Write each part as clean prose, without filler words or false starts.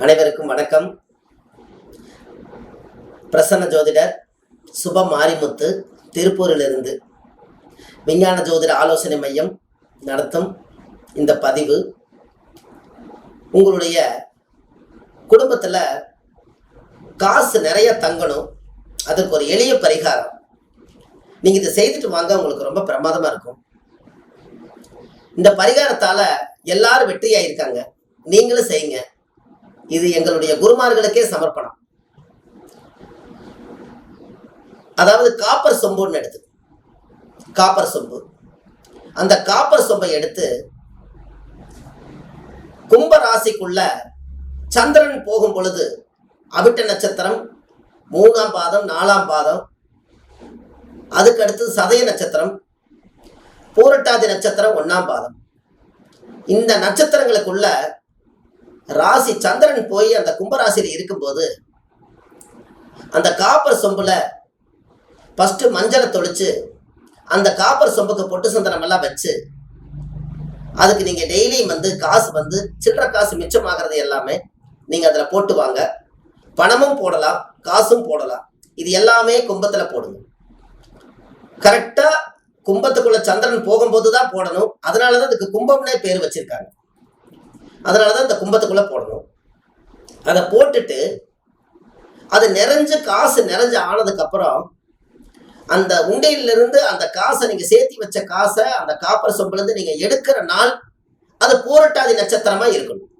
அனைவருக்கும் வணக்கம். பிரசன்ன ஜோதிடர் சுப மாரிமுத்து, திருப்பூரிலிருந்து விஞ்ஞான ஜோதிட ஆலோசனை மையம் நடத்தும் இந்த பதிவு, உங்களுடைய குடும்பத்தில் காசு நிறைய தங்கணும், அதற்கு ஒரு எளிய பரிகாரம். நீங்கள் இதை செய்துட்டு வாங்க, உங்களுக்கு ரொம்ப பிரமாதமாக இருக்கும். இந்த பரிகாரத்தால் எல்லாரும் வெற்றியாயிருக்காங்க, நீங்களும் செய்யுங்க. இது எங்களுடைய குருமார்களுக்கே சமர்ப்பணம். அதாவது காப்பர் சொம்புன்னு எடுத்து, காப்பர் சொம்பு, அந்த காப்பர் சொம்பை எடுத்து கும்ப ராசிக்குள்ள சந்திரன் போகும் பொழுது அவிட்ட நட்சத்திரம் 3ஆம் பாதம் 4ஆம் பாதம், அதுக்கடுத்து சதய நட்சத்திரம், பூரட்டாதி நட்சத்திரம் 1ஆம் பாதம், இந்த நட்சத்திரங்களுக்குள்ள ராசி சந்திரன் போய் அந்த கும்பராசியில் இருக்கும்போது அந்த காப்பர் சொம்புல ஃபர்ஸ்ட் மஞ்சளை தொளிச்சு அந்த காப்பர் சொம்புக்கு பொட்டு சந்தனம் எல்லாம் வச்சு, அதுக்கு நீங்க டெய்லியும் காசு சில்லற காசு மிச்சமாகிறது எல்லாமே நீங்க அதுல போட்டு வாங்க. பணமும் போடலாம், காசும் போடலாம். இது எல்லாமே கும்பத்துல போடுங்க. கரெக்டா கும்பத்துக்குள்ள சந்திரன் போகும்போதுதான் போடணும். அதனாலதான் அதுக்கு கும்பம்னே பேர் வச்சிருக்காங்க. அதனாலதான் இந்த கும்பத்துக்குள்ள போடணும். அதை போட்டுட்டு அது நிறைஞ்சு காசு நிறைஞ்சு ஆனதுக்கு அப்புறம் அந்த உண்டையிலிருந்து அந்த காசை நீங்க சேர்த்தி வச்ச காசை அந்த காப்பர் சொம்புல இருந்து நீங்க எடுக்கிற நாள் அது பூரட்டாதி நட்சத்திரமா இருக்கணும்.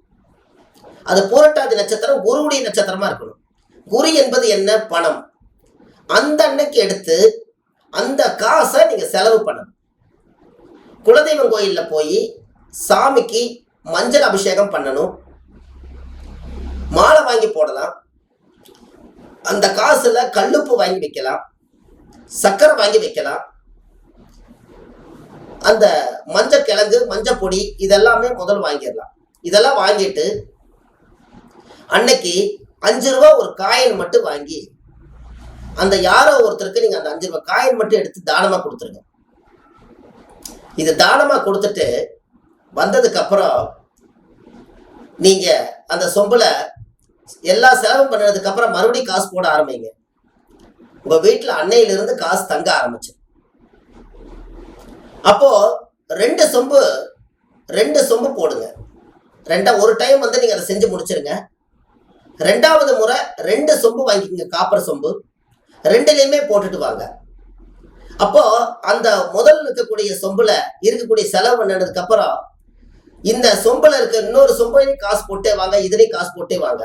அது பூரட்டாதி நட்சத்திரம் குருவுடைய நட்சத்திரமா இருக்கணும். குரு என்பது என்ன? பணம். அந்த அன்னைக்கு எடுத்து அந்த காசை நீங்க செலவு பண்ணணும். குலதெய்வம் கோயில்ல போய் சாமிக்கு மஞ்சள் அபிஷேகம் பண்ணணும். மாலை வாங்கி போடலாம். அந்த காசுல கல்லுப்பு வாங்கி வைக்கலாம், சக்கரை வாங்கி வைக்கலாம். அந்த மஞ்சள் கிழங்கு, மஞ்சள் பொடி இதெல்லாமே முதல் வாங்கிடலாம். இதெல்லாம் வாங்கிட்டு அன்னைக்கு 5 ரூபா ஒரு காயின் மட்டும் வாங்கி அந்த யாரோ ஒருத்தருக்கு நீங்க அந்த 5 ரூபாய் காயின் மட்டும் எடுத்து தானமா கொடுத்துருங்க. இது தானமா கொடுத்துட்டு வந்ததுக்கு அப்புறம் நீங்க அந்த சொம்புல எல்லா செலவும் பண்ணதுக்கு அப்புறம் மறுபடியும் காசு போட ஆரம்பிங்க. உங்க வீட்டுல அன்னையிலிருந்து காசு தங்க ஆரம்பிச்சு. அப்போ 2 சொம்பு போடுங்க. ஒரு டைம் நீங்க அதை செஞ்சு முடிச்சிருங்க. 2வது முறை 2 சொம்பு வாங்கிக்கோங்க, காப்பர் சொம்பு. 2லையுமே போட்டுட்டு வாங்க. அப்போ அந்த முதல் இருக்கக்கூடிய சொம்புல இருக்கக்கூடிய செலவு பண்ணதுக்கு அப்புறம் இந்த சொம்புல இருக்க இன்னொரு சொம்பையும் காசு போட்டே வாங்க, இதுலையும் காசு போட்டே வாங்க.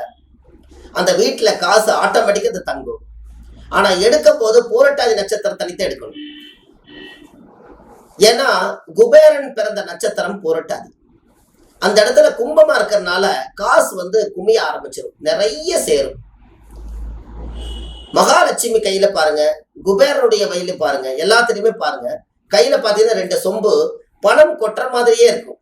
அந்த வீட்டுல காசு ஆட்டோமேட்டிக்கா அது தங்கும். ஆனா எடுக்க போது பூரட்டாதி நட்சத்திரம் தனித்து எடுக்கணும். ஏன்னா குபேரன் பிறந்த நட்சத்திரம் பூரட்டாதி. அந்த இடத்துல கும்பமா இருக்கிறதுனால காசு குமிய ஆரம்பிச்சிடும், நிறைய சேரும். மகாலட்சுமி கையில பாருங்க, குபேரனுடைய வயல பாருங்க, எல்லாத்திலையுமே பாருங்க. கையில பாத்தீங்கன்னா 2 சொம்பு பணம் கொட்டுற மாதிரியே இருக்கும்.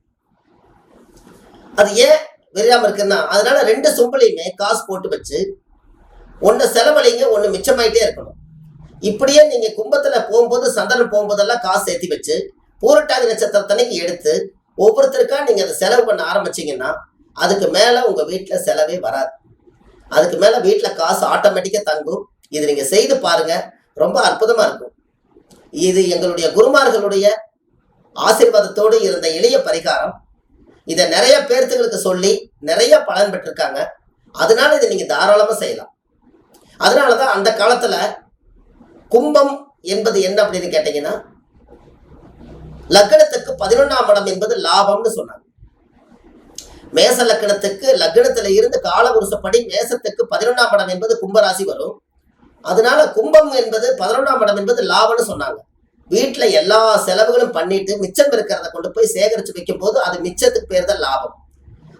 அது ஏன் விரியாம இருக்குன்னா, அதனால 2 சொம்புலையுமே காசு போட்டு வச்சு ஒன்னு செலவழிங்க, ஒன்னு மிச்சமாயிட்டே இருக்கணும். இப்படியே நீங்க கும்பத்துல போகும்போது சந்தனம் போகும்போதெல்லாம் காசு சேர்த்தி வச்சு பூரட்டாதி நட்சத்திரத்தன்னைக்கு எடுத்து ஒவ்வொருத்தருக்கா நீங்க அதை செலவு பண்ண ஆரம்பிச்சீங்கன்னா அதுக்கு மேல உங்க வீட்டுல செலவே வராது. அதுக்கு மேல வீட்டுல காசு ஆட்டோமேட்டிக்கா தங்கும். இது நீங்க செய்து பாருங்க, ரொம்ப அற்புதமா இருக்கும். இது எங்களுடைய குருமார்களுடைய ஆசீர்வாதத்தோடு இருந்த எளிய பரிகாரம். இதை நிறைய பேர்த்துகளுக்கு சொல்லி நிறைய பலன் பெற்றிருக்காங்க. அதனால இதை நீங்க தாராளமா செய்யலாம். அதனாலதான் அந்த காலத்துல கும்பம் என்பது என்ன அப்படின்னு கேட்டீங்கன்னா, லக்னத்துக்கு 11ஆம் இடம் என்பது லாபம்னு சொன்னாங்க. மேச லக்னத்துக்கு லக்னத்துல இருந்து காலபுருஷப்படி மேசத்துக்கு 11ஆம் இடம் என்பது கும்பராசி வரும். அதனால கும்பம் என்பது 11ஆம் இடம் என்பது லாபம்னு சொன்னாங்க. வீட்டுல எல்லா செலவுகளும் பண்ணிட்டு மிச்சம் இருக்கிறத கொண்டு போய் சேகரிச்சு வைக்கும் போது அது மிச்சத்துக்கு பேர் தான் லாபம்.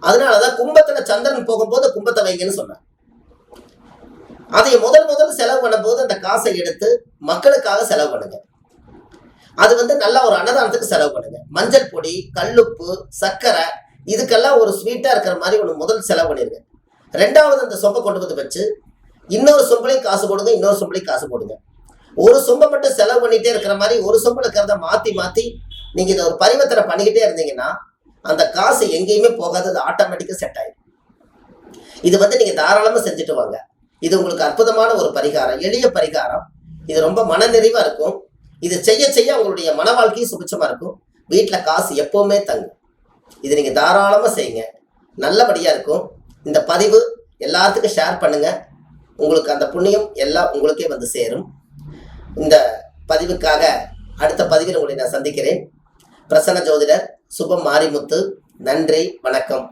அதனாலதான் கும்பத்துல சந்திரன் போகும்போது கும்பத்தை வைங்கன்னு சொன்னாங்க. அதை முதல் செலவு பண்ணும் போது அந்த காசை எடுத்து மக்களுக்காக செலவு பண்ணுங்க. அது நல்லா ஒரு அன்னதானத்துக்கு செலவு பண்ணுங்க. மஞ்சள் பொடி, கல்லுப்பு, சர்க்கரை இதுக்கெல்லாம் ஒரு ஸ்வீட்டா இருக்கிற மாதிரி ஒன்று முதல் செலவு பண்ணிருங்க. 2வது அந்த சொம்பை கொண்டு வச்சு இன்னொரு சொம்பளையும் காசு போடுங்க, இன்னொரு சொம்பளையும் காசு போடுங்க. ஒரு சொம்பை மட்டும் செலவு பண்ணிட்டே இருக்கிற மாதிரி ஒரு சொம்புல இருக்கிறத மாத்தி நீங்க இதை ஒரு பரிவர்த்தனை பண்ணிக்கிட்டே இருந்தீங்கன்னா அந்த காசு எங்கேயுமே போகாது, அது ஆட்டோமேட்டிக்கா செட் ஆயிடும். இது நீங்க தாராளமா செஞ்சுட்டு வாங்க. இது உங்களுக்கு அற்புதமான ஒரு பரிகாரம், எளிய பரிகாரம். இது ரொம்ப மனநிறைவா இருக்கும். இது செய்ய செய்ய உங்களுடைய மன வாழ்க்கையும் சுபிட்சமா இருக்கும். வீட்டுல காசு எப்பவுமே தங்கும். இது நீங்க தாராளமா செய்யுங்க, நல்லபடியா இருக்கும். இந்த பதிவு எல்லாத்துக்கும் ஷேர் பண்ணுங்க. உங்களுக்கு அந்த புண்ணியம் எல்லாம் உங்களுக்கே வந்து சேரும். இந்த பதிவுக்காக அடுத்த பதிவில் உங்களை நான் சந்திக்கிறேன். பிரசன்ன ஜோதிடர் சுபம் மாரிமுத்து. நன்றி, வணக்கம்.